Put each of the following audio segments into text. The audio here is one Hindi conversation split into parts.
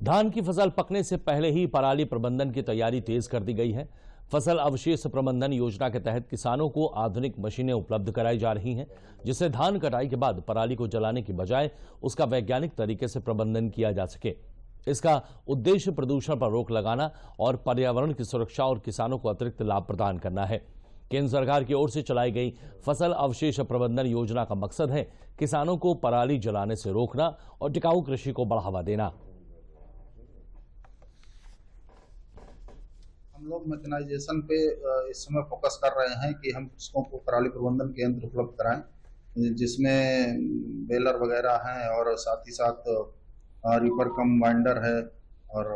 धान की फसल पकने से पहले ही पराली प्रबंधन की तैयारी तेज कर दी गई है। फसल अवशेष प्रबंधन योजना के तहत किसानों को आधुनिक मशीनें उपलब्ध कराई जा रही हैं, जिससे धान कटाई के बाद पराली को जलाने की बजाय उसका वैज्ञानिक तरीके से प्रबंधन किया जा सके। इसका उद्देश्य प्रदूषण पर रोक लगाना और पर्यावरण की सुरक्षा और किसानों को अतिरिक्त लाभ प्रदान करना है। केंद्र सरकार की ओर से चलाई गई फसल अवशेष प्रबंधन योजना का मकसद है किसानों को पराली जलाने से रोकना और टिकाऊ कृषि को बढ़ावा देना। हम लोग मैकेनाइजेशन पे इस समय फोकस कर रहे हैं कि हम कृषकों को पराली प्रबंधन के यंत्र उपलब्ध कराएं, जिसमें बेलर वगैरह हैं और साथ ही साथ रीपर कम बाइंडर है और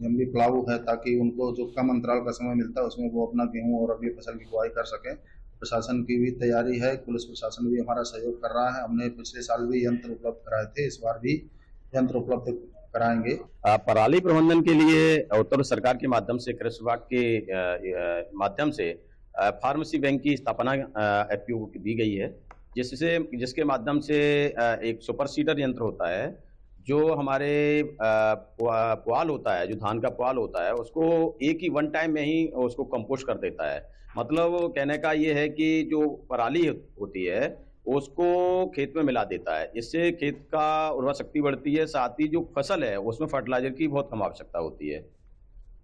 एमबी प्लाऊ है, ताकि उनको जो कम अंतराल का समय मिलता है उसमें वो अपना गेहूं और अगली फसल की बुआई कर सकें। प्रशासन की भी तैयारी है, पुलिस प्रशासन भी हमारा सहयोग कर रहा है। हमने पिछले साल भी यंत्र उपलब्ध कराए थे, इस बार भी यंत्र उपलब्ध कराएंगे। पराली प्रबंधन के लिए उत्तर प्रदेश सरकार के माध्यम से कृषि विभाग के माध्यम से फार्मेसी बैंक की स्थापना एफपीओ को दी गई है, जिसके माध्यम से एक सुपर सीडर यंत्र होता है जो हमारे पुआल होता है, जो धान का पुआल होता है, उसको एक ही वन टाइम में ही उसको कंपोस्ट कर देता है। मतलब कहने का ये है कि जो पराली होती है उसको खेत में मिला देता है, इससे खेत का उर्वरा शक्ति बढ़ती है, साथ ही जो फसल है उसमें फर्टिलाइजर की बहुत कम आवश्यकता होती है।